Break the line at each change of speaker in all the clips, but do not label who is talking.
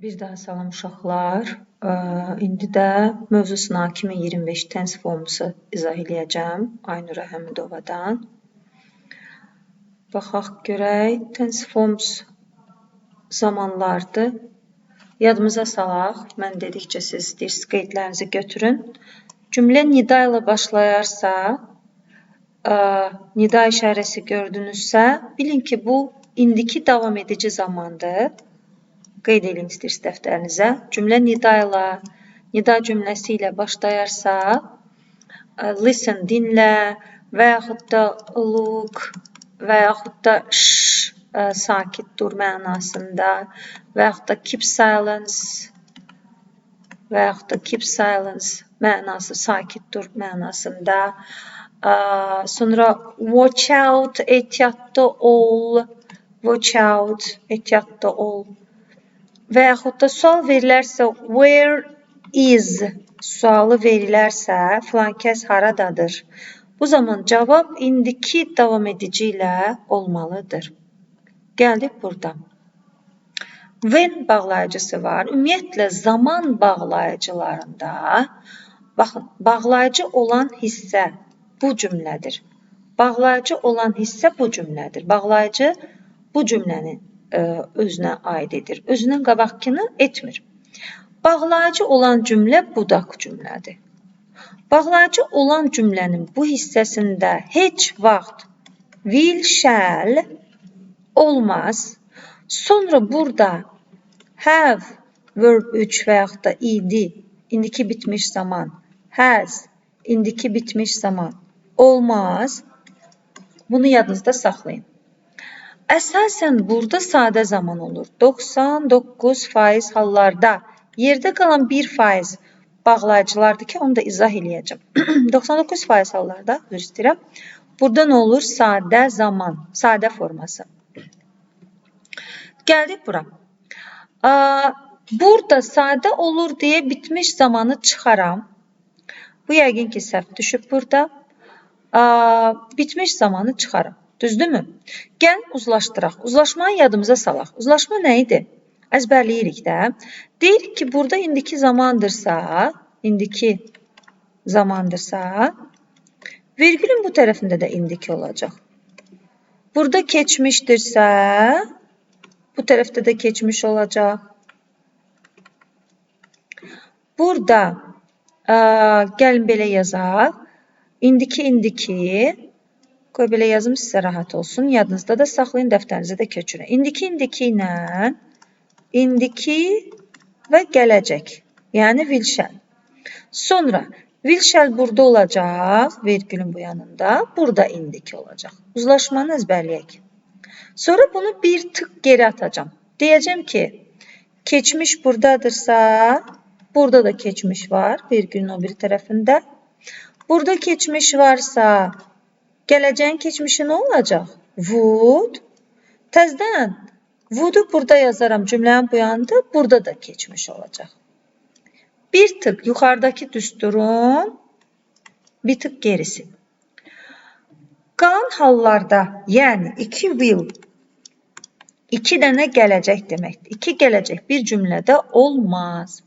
Bir daha salam uşaqlar. İndi də mövzusuna 2025 tense formusu izah eləyəcəm Aynura Həmidovadan. Baxaq görək, tense forms zamanlardır. Yadımıza salaq. Mən dedikcə siz istəyirsiniz qeydlərinizi götürün. Cümlə nida ilə başlayarsa, nida işarəsi gördünüzsə, bilin ki, bu indiki davam edici zamandır. Qeyd edin istəyirsiniz dəftərinizə. Cümlə nida ilə, nida cümləsi ilə başlayarsa, listen, dinlə və yaxud da look və yaxud da sakit dur mənasında və yaxud da keep silence və yaxud da keep silence mənası sakit dur mənasında. Sonra watch out, ehtiyatda ol, watch out, ehtiyatda ol. Və yaxud da sual verilərsə, where is sualı verilərsə, filan kəs haradadır? Bu zaman cavab indiki davam edici ilə olmalıdır. Gəldik burada. When bağlayıcısı var. Ümumiyyətlə, zaman bağlayıcılarında, baxın, bağlayıcı olan hissə bu cümlədir. Bağlayıcı olan hissə bu cümlədir. Bağlayıcı bu cümlənin özünə aid edir. Özündən qabaqkını etmir. Bağlayıcı olan cümlə budaq cümlədir. Bağlayıcı olan cümlənin bu hissəsində heç vaxt will, shall olmaz. Sonra burada have, verb 3 və yaxud da ed, indiki bitmiş zaman, has, indiki bitmiş zaman olmaz. Bunu yadınızda saxlayın. Əsasən burada sadə zaman olur. 99% hallarda yerdə qalan 1% bağlayıcılardır ki, onu da izah eləyəcəm. 99% hallarda, üzr istəyirəm. Burada nə olur? Sadə zaman, sadə forması. Gəldik bura. Burada sadə olur deyə bitmiş zamanı çıxaram. Bu yəqin ki, səhv düşüb burada. Bitmiş zamanı çıxaram. Düzdürmü? Gəl uzlaşdıraq. Uzlaşmanı yadımıza salaq. Uzlaşma nə idi? Əzbərləyirik də. Deyirik ki, burada indiki zamandırsa, virgülün bu tərəfində də indiki olacaq. Burada keçmişdirsə, bu tərəfdə də keçmiş olacaq. Burada, gəlin belə yazaq. İndiki. Qoy belə yazım sizə rahat olsun. Yadınızda da saxlayın, dəftərinizə də köçürün. İndiki ilə indiki və gələcək. Yəni will shall. Sonra will shall burada olacaq, virgülün bu yanında. Burada indiki olacaq. Uzlaşmanı əzbərləyək. Sonra bunu bir tık geri atacağım. Deyəcəm ki, keçmiş buradadırsa, burada da keçmiş var, virgülün o biri tərəfində. Burada keçmiş varsa, gələcəyin keçmişi nə olacaq? Would. Təzdən would-u burada yazaram cümlənin bu yanında, burada da keçmiş olacaq. Bir tık yuxarıdakı düsturun bir tık gerisi. Qalan hallarda, yəni 2 will, 2 dənə gələcək deməkdir. 2 gələcək bir cümlədə olmaz.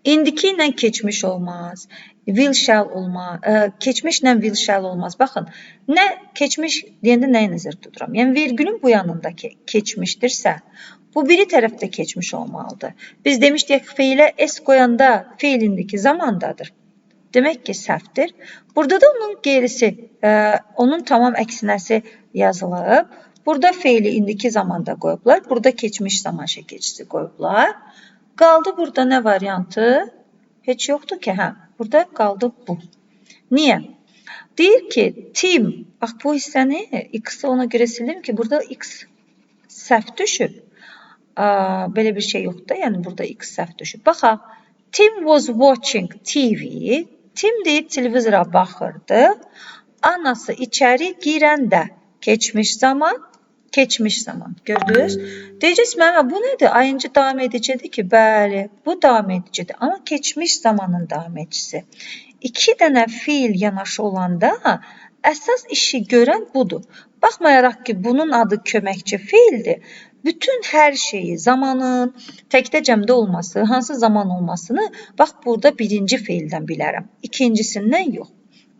İndiki ilə keçmiş olmaz. Will shall olmaz. Keçmişlə will shall olmaz. Baxın, nə keçmiş deyəndə nəyi nəzərdə tuturam? Yəni virgülün bu yanındakı keçmişdirsə, bu biri tərəfdə keçmiş olmalıdır. Biz demişdik ki, feilə s qoyanda feil indiki zamandadır. Demək ki, səhvdir. Burada da onun gerisi, onun tamam əksinəsi yazılıb. Burada feili indiki zamanda qoyublar. Burada keçmiş zaman şəkilçisi qoyublar. Qaldı burada nə variantı? Heç yoxdur ki, burada qaldı bu. Niyə? Deyir ki, Tim, bax bu hissəni, x-i ona görə sildim ki, burada x səhv düşüb. Belə bir şey yoxdur, yəni burada x səhv düşüb. Baxaq, Tim was watching TV. Tim deyib televizora baxırdı. Anası içəri girəndə keçmiş zaman. Gördünüz? Deyəcəksiniz, mənə bu nədir? Ayıncı davam edicidir ki, bəli, bu davam edicidir. Amma keçmiş zamanın davam edicisi. 2 dənə fiil yanaşı olanda əsas işi görən budur. Baxmayaraq ki, bunun adı köməkçi fiildir. Bütün hər şeyi, zamanın təkdə cəmdə olması, hansı zaman olmasını bax burada birinci feildən bilərəm. İkincisindən yox.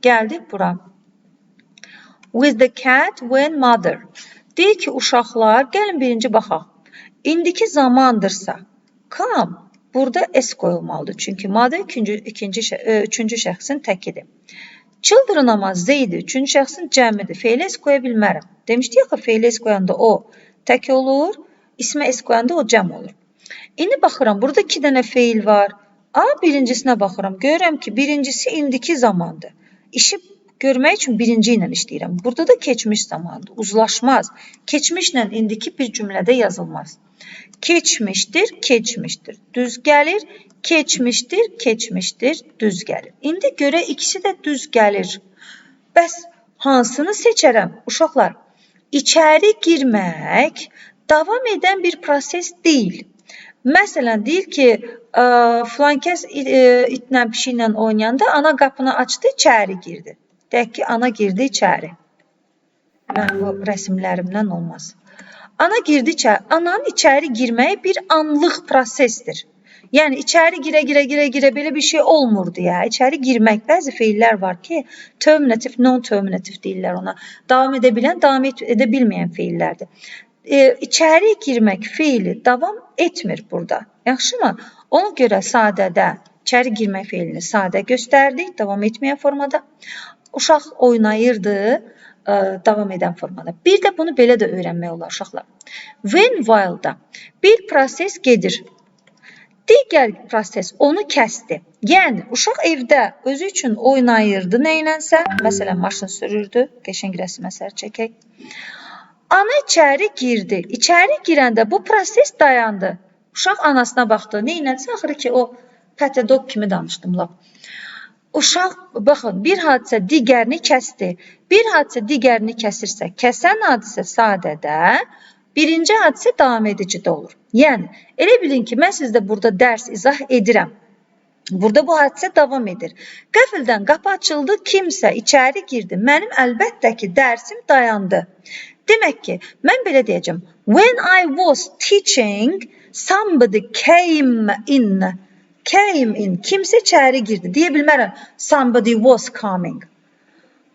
Gəldik bura. With the cat when mother. Deyir ki, uşaqlar, gəlin birinci baxaq. İndiki zamandırsa, come, burada s qoyulmalıdır. Çünki mother üçüncü şəxsin təkidir. Children ama zeydi, üçüncü şəxsin cəmidir. Feil s qoya bilmərəm. Demişdik axı, feil s qoyanda o tək olur, ismə s qoyanda o cəm olur. İndi baxıram, burada 2 dənə feil var. Birincisinə baxıram, görürəm ki, birincisi indiki zamandır. İşi görmək üçün birinci ilə işləyirəm. Burada da keçmiş zamandır, uzlaşmaz. Keçmişlə indiki bir cümlədə yazılmaz. Keçmişdir, keçmişdir, düz gəlir. Keçmişdir, keçmişdir, düz gəlir. İndi görə ikisi də düz gəlir. Bəs hansını seçərəm? Uşaqlar, içəri girmək davam edən bir proses deyil. Məsələn, deyir ki, filan kəs itlə, pişiklə oynayanda ana qapını açdı, içəri girdi. Deyək ki, ana girdi içəri. Mən bu rəsmlərimdən olmaz. Ana girdi içəri. Ananın içəri girməyi bir anlıq prosesdir. Yəni, içəri girə belə bir şey olmur deyə. İçəri girmək, bəzi feillər var ki, terminativ, non-terminativ deyirlər ona. Davam edə bilən, davam edə bilməyən feillərdir. İçəri girmək feili davam etmir burada. Yaxşımı? Ona görə sadədə içəri girmək feilini sadə göstərdik, davam etməyən formada. Uşaq oynayırdı, davam edən formada. Bir də bunu belə də öyrənmək olar uşaqlar. When while'da bir proses gedir. Digər proses onu kəsdi. Yəni, uşaq evdə özü üçün oynayırdı neylənsə, məsələn, maşın sürürdü, qəşəng rəsm əsər çəkək. Ana içəri girdi. İçəri girəndə bu proses dayandı. Uşaq anasına baxdı. Neylənsə, axırı ki, o patadok kimi danışdım. Uşaq, baxın, bir hadisə digərini kəsdi. Bir hadisə digərini kəsirsə, kəsən hadisə sadədə, birinci hadisə davam edicidə olur. Yəni, elə bilin ki, mən sizdə burada dərs izah edirəm. Burada bu hadisə davam edir. Qəfildən qapı açıldı, kimsə içəri girdi. Mənim əlbəttə ki, dərsim dayandı. Demək ki, mən belə deyəcəm. When I was teaching, somebody came in. Came in. Kimsə içəri girdi. Deyə bilmərəm. Somebody was coming.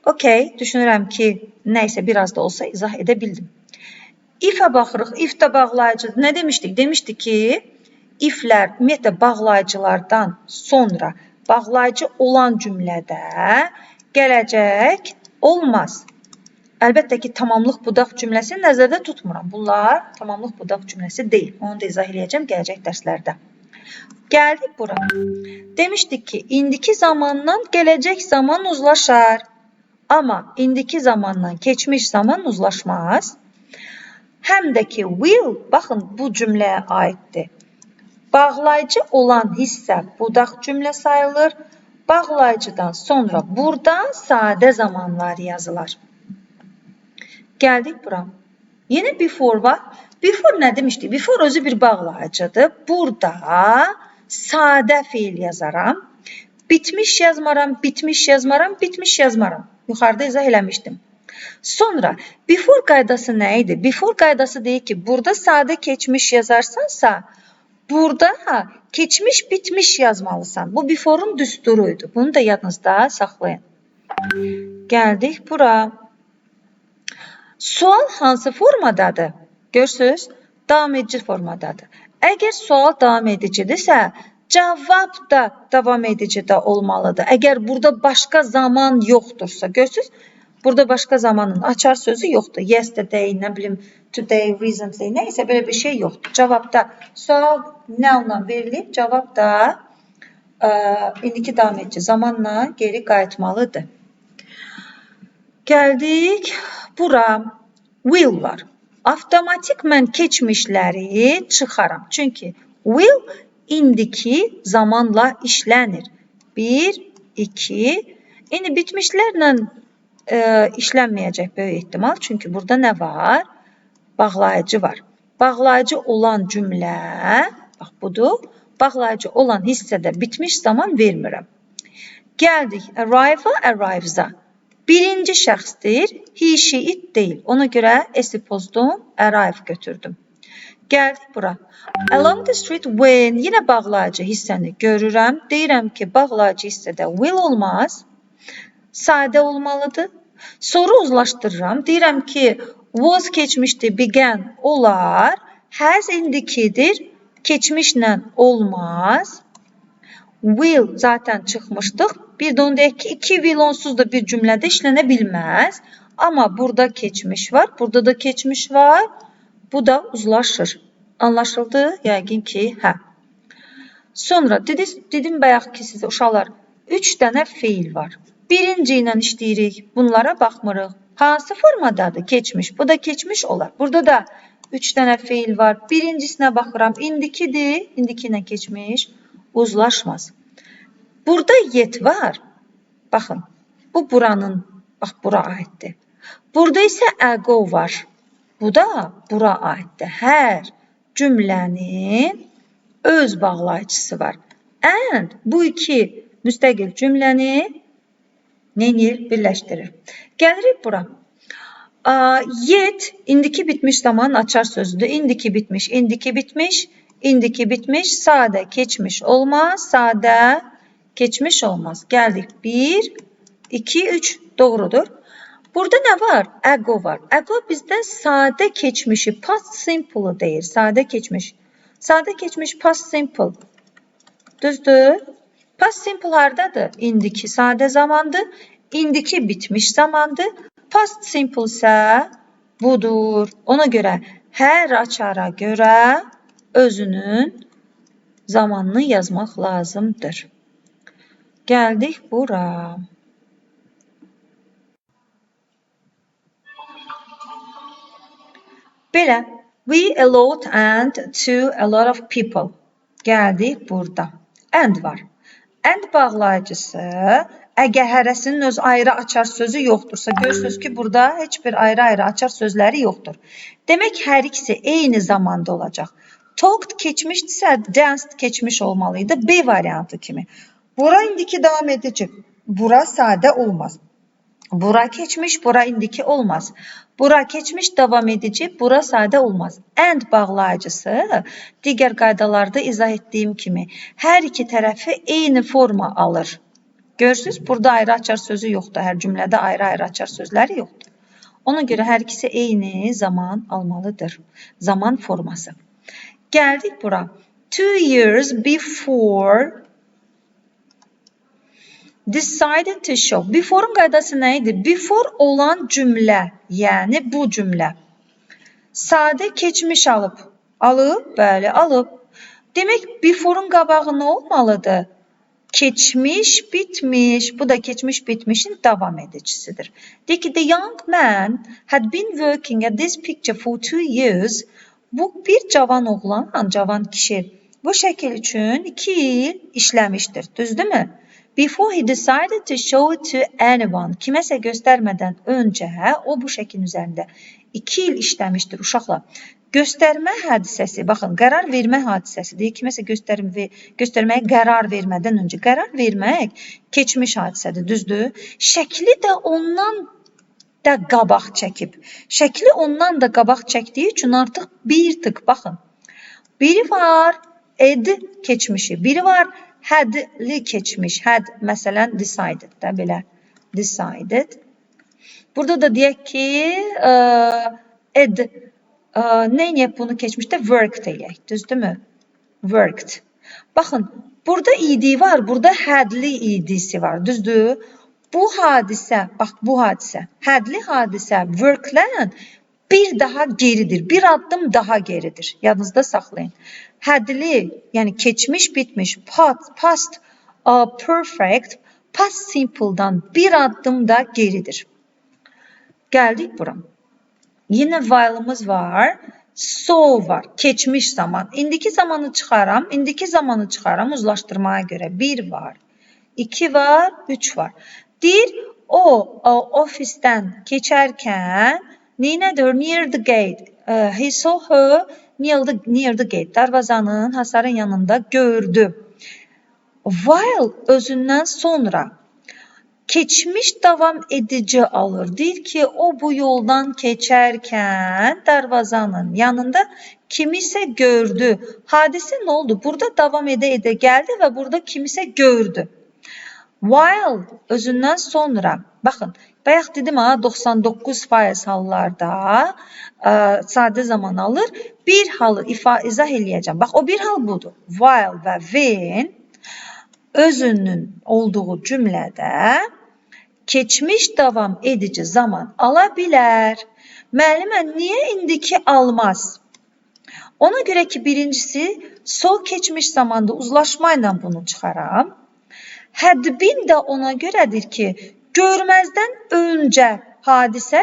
Okay, düşünürəm ki, nəysə biraz da olsa izah edə bildim. If-ə baxırıq. If də bağlayıcıdır. Nə demişdik? Demişdik ki, if-lər ümumiyyətlə bağlayıcılardan sonra bağlayıcı olan cümlədə gələcək olmaz. Əlbəttə ki, tamamlıq budaq cümləsini nəzərdə tutmuram. Bunlar tamamlıq budaq cümləsi deyil. Onu da izah edəcəm gələcək dərslərdə. Gəldik bura. Demişdik ki, indiki zamandan gələcək zaman uzlaşar. Amma indiki zamandan keçmiş zaman uzlaşmaz. Həm də ki, will, baxın, bu cümləyə aiddir. Bağlayıcı olan hissə budaq cümlə sayılır. Bağlayıcıdan sonra buradan sadə zamanlar yazılar. Gəldik bura. Yenə before var. Before nə demişdik? Before özü bir bağlayıcıdır. Burada sadə feil yazaram. Bitmiş yazmaram, bitmiş yazmaram, bitmiş yazmaram. Yuxarıda izah eləmişdim. Sonra before qaydası nə idi? Before qaydası deyir ki, burada sadə keçmiş yazarsansa, burada keçmiş bitmiş yazmalısan. Bu before'un düsturuydu. Bunu da yadınızda saxlayın. Gəldik bura. Sual hansı formadadır? Görürsünüz, davam edici formadadır. Əgər sual davam edicidirsə, cavab da davam edicidə olmalıdır. Əgər burada başqa zaman yoxdursa, görürsünüz, burada başqa zamanın açar sözü yoxdur. Yesterday, nə bilim, today, recently, neysə belə bir şey yoxdur. Cavabda sual nounla verilib, cavab da indiki davam edici zamanla geri qayıtmalıdır. Gəldik bura. Will var. Avtomatik mən keçmişləri çıxaram. Çünki will indiki zamanla işlənir. 1, 2. İndi bitmişlərlə işlənməyəcək böyük ehtimal. Çünki burada nə var? Bağlayıcı var. Bağlayıcı olan cümlə, bax budur. Bağlayıcı olan hissədə bitmiş zaman vermirəm. Gəldik arrive-a, arrives-a. Birinci şəxsdir, he, she, it deyil. Ona görə s-i pozdum, arrive götürdüm. Gəldik bura. Along the street when yenə bağlayıcı hissəni görürəm. Deyirəm ki, bağlayıcı hissədə will olmaz. Sadə olmalıdır. Sonra uzlaşdırıram. Deyirəm ki, was keçmişdi, began olar. Has indikidir, keçmişlə olmaz. Will zaten çıxmışdıq. Bir də onu deyək ki, 2 will onsuz da bir cümlədə işlənə bilməz. Amma burada keçmiş var, burada da keçmiş var. Bu da uzlaşır. Anlaşıldı? Yəqin ki, hə. Sonra dedim bayaq ki, sizə uşaqlar 3 dənə feil var. Birinci ilə işləyirik. Bunlara baxmırıq. Hansı formadadır? Keçmiş. Bu da keçmiş olar. Burada da 3 dənə feil var. Birincisinə baxıram. İndikidir. İndiki ilə keçmiş. Uzlaşmaz. Burada yet var. Baxın. Bu buranın, bax bura aiddir. Burada isə ago var. Bu da bura aiddir. Hər cümlənin öz bağlayıcısı var. And bu iki müstəqil cümləni neyir? Birləşdirir. Gəlirik bura. Yet indiki bitmiş zaman açar sözüdür. İndiki bitmiş, indiki bitmiş, indiki bitmiş. Sadə keçmiş olmaz. Sadə keçmiş olmaz. Gəldik. 1, 2, 3. Doğrudur. Burada nə var? Ago var. Ago bizdən sadə keçmişi, past simple deyir. Sadə keçmiş. Sadə keçmiş past simple. Düzdür? Past simple hardadır? İndiki sadə zamandır. İndiki bitmiş zamandır. Past simple isə budur. Ona görə hər açara görə özünün zamanını yazmaq lazımdır. Gəldik bura. Belə. We a lot and to a lot of people. Gəldik burada. And var. And bağlayıcısı əgər hərəsinin öz ayrı açar sözü yoxdursa, görürsünüz ki, burada heç bir ayrı-ayrı açar sözləri yoxdur. Demək, hər ikisi eyni zamanda olacaq. Talked keçmişdirsə, danced keçmiş olmalıydı. B variantı kimi. Bura indiki davam edici. Bura sadə olmaz. Bura keçmiş, bura indiki olmaz. Bura keçmiş, davam edici, bura sadə olmaz. And bağlayıcısı digər qaydalarda izah etdiyim kimi hər iki tərəfi eyni forma alır. Görürsünüz, burada ayrı açar sözü yoxdur. Hər cümlədə ayrı-ayrı açar sözləri yoxdur. Ona görə hər ikisi eyni zaman almalıdır. Zaman forması. Gəldik bura. 2 years before decided to show. Before'un qaydası nə idi? Before olan cümlə, yəni bu cümlə. Sadə keçmiş alıb. Alıb, bəli, alıb. Demək, before'un qabağı nə olmalıdır? Keçmiş, bitmiş. Bu da keçmiş, bitmişin davam edicisidir. Deyək ki, the young man had been working at this picture for 2 years. Bu bir cavan oğlan, cavan kişi bu şəkil üçün 2 il işləmişdir. Düzdürmü? Before he decided to show it to anyone. Kiməsə göstərmədən öncə o bu şəklin üzərində 2 il işləmişdir uşaqlar. Göstərmə hadisəsi, baxın, qərar vermə hadisəsidir. Kiməsə göstərməyə qərar vermədən öncə. Qərar vermək keçmiş hadisədir, düzdür? Şəkli də ondan da qabaq çəkib. Şəkli ondan da qabaq çəkdiyi üçün artıq bir tık, baxın. Biri var, ed keçmişi. Biri var, hadli keçmiş. Had, məsələn, decided də belə. Decided. Burada da deyək ki, ed, neyniyək bunu keçmişdə? Worked eləyək, düzdürmü? Worked. Baxın, burada id var, burada hadli idisi var, düzdür? Bu hadisə, bax bu hadisə, hadli hadisə worklə bir daha geridir, bir addım daha geridir. Yadınızda saxlayın. Hadli, yəni keçmiş, bitmiş, past perfect, past simple'dan bir addım da geridir. Gəldik bura. Yine while'ımız var. So var. Keçmiş zaman. İndiki zamanı çıxaram. İndiki zamanı çıxaram uzlaşdırmaya görə. 1 var. 2 var. 3 var. Deyir, o ofisdən keçərkən neynədir? Near the gate. He saw her near the gate. Darvazanın, hasarın yanında gördü. While özündən sonra Keçmiş davam edici alır. Deyir ki, o bu yoldan keçərkən darvazanın yanında kimisə gördü. Hadisə nə oldu? Burada davam edə gəldi və burada kimisə gördü. While özündən sonra, baxın, bayaq dedim ha, 99% hallarda sadə zaman alır. Bir halı izah eləyəcəm. Bax, o bir hal budur. While və when özünün olduğu cümlədə keçmiş davam edici zaman ala bilər. Müəllimə, niyə indiki almaz? Ona görə ki, birincisi, sol keçmiş zamanda uzlaşma ilə bunu çıxaram. Had been də ona görədir ki, görməzdən öncə hadisə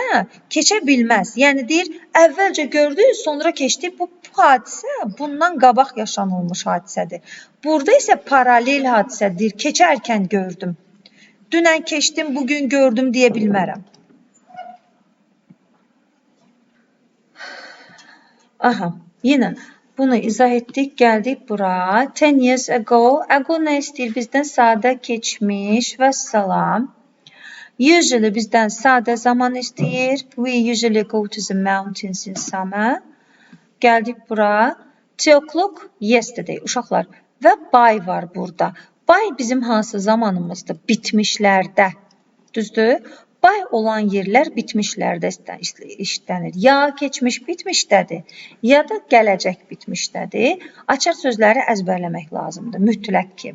keçə bilməz. Yəni deyir, əvvəlcə gördü, sonra keçdi. Bu hadisə bundan qabaq yaşanılmış hadisədir. Burada isə paralel hadisədir. Keçərkən gördüm. Dünən keçdim, bugün gördüm deyə bilmərəm. Aha, yenə bunu izah etdik, gəldik bura. 10 years ago. Ago nə istəyir? Bizdən sadə keçmiş və salam. Usually bizdən sadə zaman istəyir. We usually go to the mountains in summer. Gəldik bura. 2 o'clock yesterday. Uşaqlar. Və by var burada. By bizim hansı zamanımızdır? Bitmişlərdə. Düzdür? By olan yerlər bitmişlərdə işlənir. Ya keçmiş bitmişdədir, ya da gələcək bitmişdədir. Açar sözləri əzbərləmək lazımdır. Mütləq ki.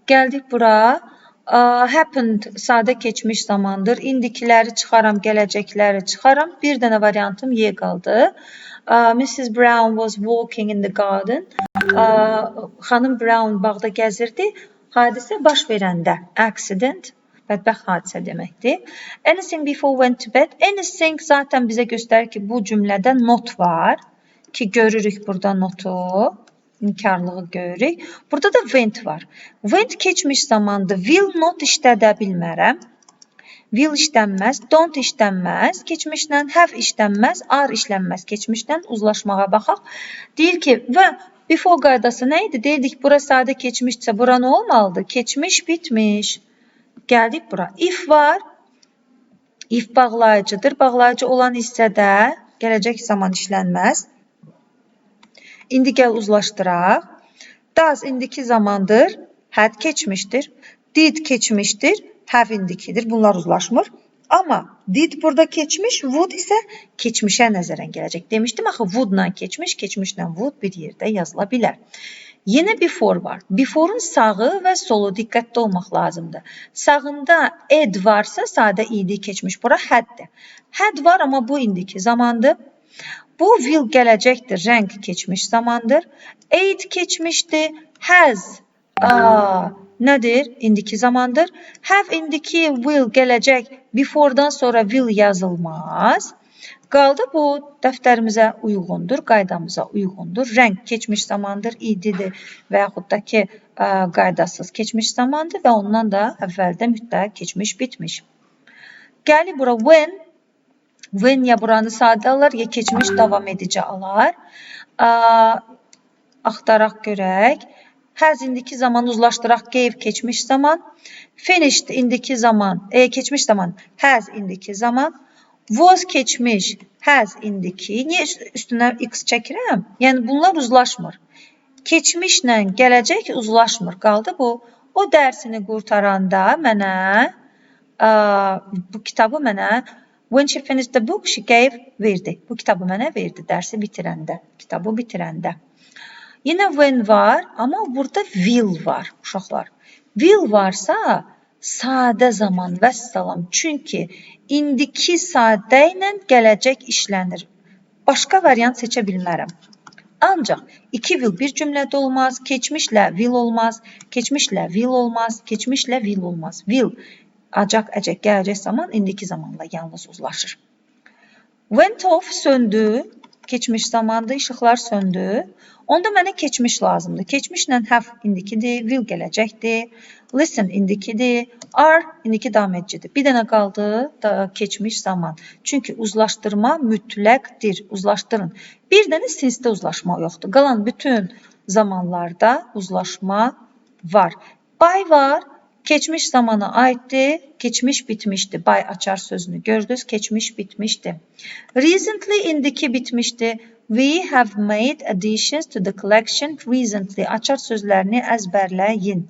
Gəldik bura. Happened sadə keçmiş zamandır. İndikiləri çıxaram, gələcəkləri çıxaram. Bir dənə variantım Y qaldı. Mrs. Brown was walking in the garden. Xanım Brown bağda gəzirdi. Hadisə baş verəndə. Accident. Bədbəxt hadisə deməkdir. Anything before went to bed. Anything zaten bizə göstərir ki, bu cümlədə not var. Ki, görürük burada notu. İnkarlığı görürük. Burada da went var. Went keçmiş zamandır. Will not işlədə bilmərəm. Will işlənməz. Don't işlənməz. Keçmişlə have işlənməz. Are işlənməz. Keçmişlə uzlaşmağa baxaq. Deyir ki, və before qaydası nə idi? Deyirdik, bura sadə keçmişsə, bura nə olmalıdır? Keçmiş, bitmiş. Gəldik bura. If var. If bağlayıcıdır. Bağlayıcı olan hissədə gələcək zaman işlənməz. İndi gəl uzlaşdıraq. Does indiki zamandır. Had keçmişdir. Did keçmişdir. Have indikidir. Bunlar uzlaşmır. Amma did burada keçmiş, would isə keçmişə nəzərən gələcək. Demişdim axı would-la keçmiş, keçmişlə would bir yerdə yazıla bilər. Yenə before var. Before'un sağı və solu diqqətli olmaq lazımdır. Sağında ed varsa sadə id keçmiş. Bura haddir. Had var, amma bu indiki zamandır. Bu will gələcəkdir. Rəng keçmiş zamandır. Ate keçmişdir. Has nədir? İndiki zamandır. Have indiki will gələcək. Before'dan sonra will yazılmaz. Qaldı bu dəftərimizə uyğundur, qaydamıza uyğundur. Rəng keçmiş zamandır, ididir və yaxud da ki, qaydasız keçmiş zamandır və ondan da əvvəldə mütləq keçmiş bitmiş. Gəli bura when. When ya buranı sadə alır, ya keçmiş davam edici alar. Axtaraq görək. Has indiki zaman uzlaşdıraq, gave keçmiş zaman. Finished indiki zaman, keçmiş zaman, has indiki zaman. Was keçmiş, has indiki. Niyə üstünə x çəkirəm? Yəni bunlar uzlaşmır. Keçmişlə gələcək uzlaşmır. Qaldı bu. O dərsini qurtaranda mənə, bu kitabı mənə, when she finished the book, she gave, verdi. Bu kitabı mənə verdi, dərsi bitirəndə, kitabı bitirəndə. Yenə when var, amma burada will var, uşaqlar. Will varsa, sadə zaman və salam. Çünki indiki sadə ilə gələcək işlənir. Başqa variant seçə bilmərəm. Ancaq iki will bir cümlədə olmaz, keçmişlə will olmaz, keçmişlə will olmaz, keçmişlə will olmaz. Will, acaq, əcək, gələcək zaman indiki zamanla yalnız uzlaşır. Went off söndü, keçmiş zamanda işıqlar söndü. Onda mənə keçmiş lazımdır. Keçmişlə have indikidir, will gələcəkdir, listen indikidir, are indiki davam edicidir. Bir dənə qaldı da keçmiş zaman. Çünki uzlaşdırma mütləqdir. Uzlaşdırın. Bir dənə sincedə uzlaşma yoxdur. Qalan bütün zamanlarda uzlaşma var. By var. Keçmiş zamana aiddir. Keçmiş bitmişdi. By açar sözünü gördünüz. Keçmiş bitmişdi. Recently indiki bitmişdi. We have made additions to the collection recently. Açar sözlərini əzbərləyin.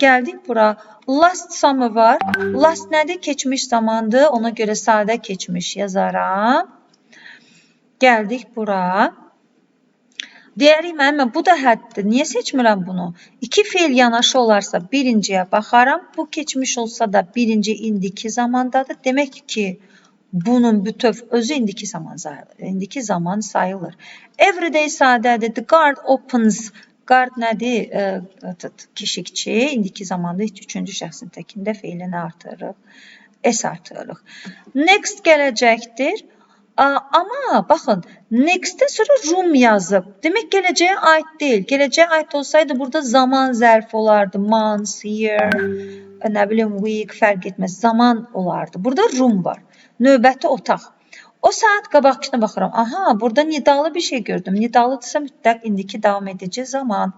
Gəldik bura. Last summer var. Last nədir? Keçmiş zamandır. Ona görə sadə keçmiş yazaram. Gəldik bura. Deyərik müəllimə, bu da həddir. Niyə seçmirəm bunu? İki feil yanaşı olarsa birinciyə baxaram. Bu keçmiş olsa da birinci indiki zamandadır. Demək ki, bunun bütöv özü indiki zaman sayılır. Everyday sadədir. The guard opens. Guard nədir? Keşikçi. İndiki zamanda üçüncü şəxsin təkində feilini artırırıq. S artırırıq. Next gələcəkdir. Ama baxın, next'te sonra room yazıb. Demək gələcəyə aid deyil. Gələcəyə aid olsaydı burada zaman zərfi olardı. Months, year, nə bilim, week fərq etməz. Zaman olardı. Burada room var. Növbəti otaq. O saat qabaqçına baxıram. Aha, burada nidalı bir şey gördüm. Nidalıdırsa mütləq indiki davam edici zaman.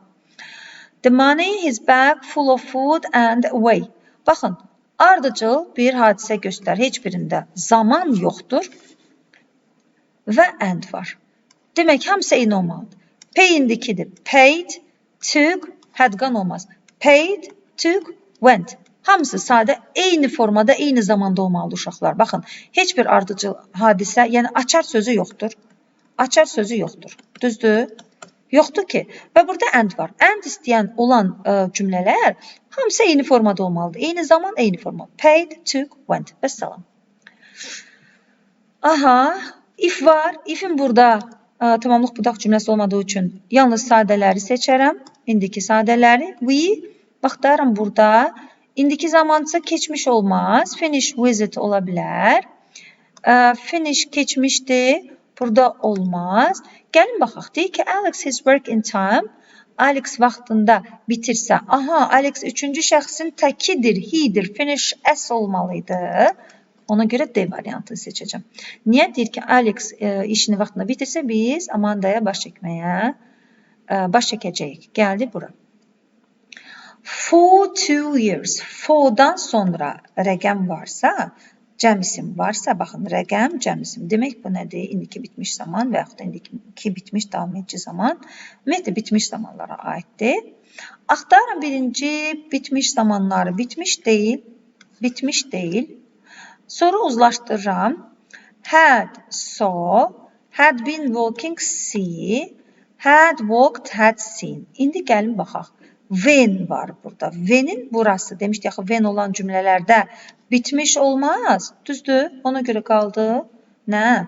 The money, his bag full of food and away. Baxın, ardıcıl bir hadisə göstər. Heç birində zaman yoxdur. Və and var. Demək, hamısı eyni olmalıdır. Pay indikidir. Paid, took, had gone olmaz. Paid, took, went. Hamısı sadə, eyni formada, eyni zamanda olmalıdır uşaqlar. Baxın, heç bir ardıcıl hadisə, yəni açar sözü yoxdur. Açar sözü yoxdur. Düzdür? Yoxdur ki. Və burada and var. And istəyən olan cümlələr hamısı eyni formada olmalıdır. Eyni zaman, eyni forma. Paid, took, went. Vəssalam. Aha. If var. If'in burada tamamlıq budaq cümləsi olmadığı üçün yalnız sadələri seçərəm. İndiki sadələri. We, baxdarım burada. İndiki zamansa keçmiş olmaz. Finish visit ola bilər. Finish keçmişdi. Burada olmaz. Gəlin baxaq. Deyək ki, Alex his work in time. Alex vaxtında bitirsə. Aha, Alex üçüncü şəxsin təkidir. He'dir. Finish S olmalıydı. Ona görə D variantını seçəcəm. Niyə? Deyir ki, Alex işini vaxtında bitirsə, biz Amandaya baş çəkəcəyik. Gəldi bura. For 2 years. For'dan sonra rəqəm varsa, cəmisim varsa, baxın, rəqəm, cəmisim. Demək, bu nədir? İndiki bitmiş zaman və yaxud da indiki bitmiş davam edici zaman. Ümumiyyətlə, bitmiş zamanlara aiddir. Axtarın birinci bitmiş zamanları. Bitmiş deyil. Bitmiş deyil. Sonra uzlaşdırıram. Had, saw, had been walking, see, had walked, had seen. İndi gəlin baxaq. When var burada. When'in burası. Demişdik axı, when olan cümlələrdə bitmiş olmaz. Düzdür? Ona görə qaldı. Nə?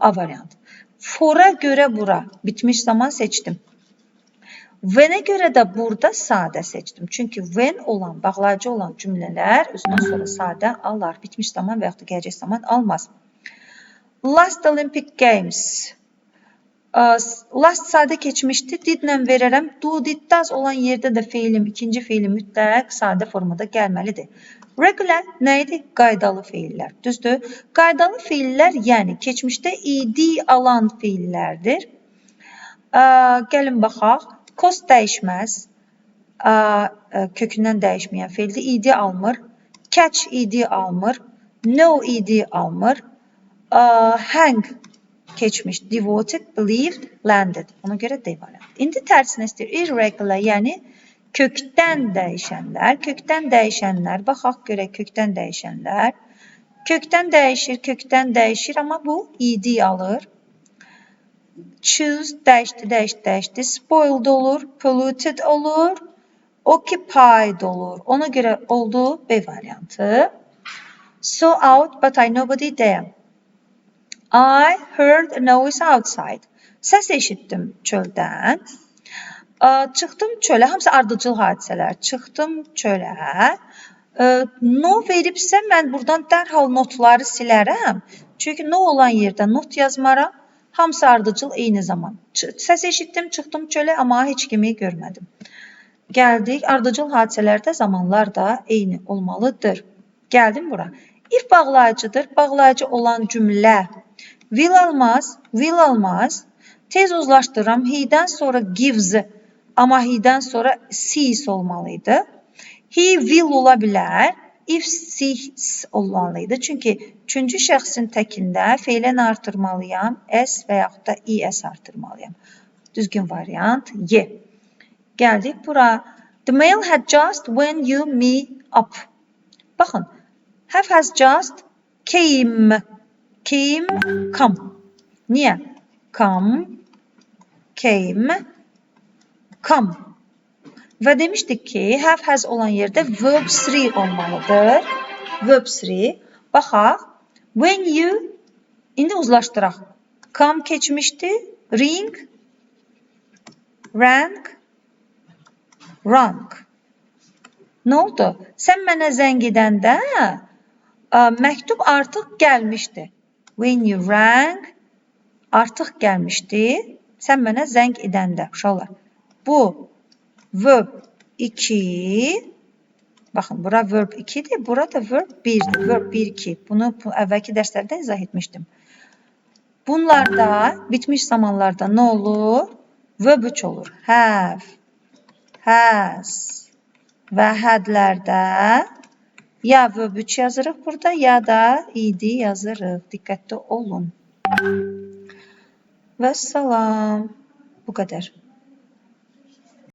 A variant. For'a görə bura. Bitmiş zaman seçdim. When'e görə də burada sadə seçdim. Çünki when olan, bağlayıcı olan cümlələr özündən sonra sadə alar. Bitmiş zaman və yaxud da gələcək zaman almaz. Last Olympic Games. Last sadə keçmişdi. Didlə verərəm. Do, did, does olan yerdə də feilim, ikinci feilim mütləq sadə formada gəlməlidir. Regular nə idi? Qaydalı feillər. Düzdür? Qaydalı feillər, yəni keçmişdə id alan feillərdir. Gəlin baxaq. Cost dəyişməz, kökündən dəyişməyən feildir. İdi almır, catch idi almır, know idi almır, hang keçmiş, devoted, believed, landed. Ona görə D variant. İndi tərsinə istəyir. Irregular, yəni kökdən dəyişənlər. Kökdən dəyişənlər, baxaq görək kökdən dəyişənlər. Kökdən dəyişir, amma bu idi alır. Choose, dəyişdi. Spoiled olur, polluted olur, occupied olur. Ona görə oldu B variantı. So out, but I nobody there. I heard a noise outside. Səs eşitdim çöldən. Çıxdım çölə. Hamısı ardıcıl hadisələr. Çıxdım çölə. No veribsə, mən buradan dərhal notları silərəm. Çünki no olan yerdə not yazmaram. Hamısı ardıcıl eyni zaman. Səs eşitdim, çıxdım çölə, amma heç kimi görmədim. Gəldik, ardıcıl hadisələrdə zamanlar da eyni olmalıdır. Gəldim bura. If bağlayıcıdır. Bağlayıcı olan cümlə will almaz. Tez uzlaşdırıram. He'dən sonra gives, amma he'dən sonra sees olmalıydı. He will ola bilər. If six olmalıydı. Çünki üçüncü şəxsin təkində feilən artırmalıyam. S və yaxud da es artırmalıyam. Düzgün variant Y. Gəldik bura. The mail had just when you me up. Baxın. Have has just came. Come. Niyə? Come. Came. Come. Və demişdik ki, have has olan yerdə verb 3 olmalıdır. Verb 3. Baxaq. When you, indi uzlaşdıraq. Come keçmişdi. Ring. Rang. Rang. Nə oldu? Sən mənə zəng edəndə məktub artıq gəlmişdi. When you rang artıq gəlmişdi. Sən mənə zəng edəndə. Uşaqlar. Bu verb 2. Baxın, bura verb 2-dir. Bura da verb 1-dir. Verb 1-2. Bunu əvvəlki dərslərdə izah etmişdim. Bunlarda, bitmiş zamanlarda nə olur? Verb 3 olur. Have, has və hadlərdə ya verb 3 yazırıq burada, ya da id yazırıq. Diqqətli olun. Və salam. Bu qədər.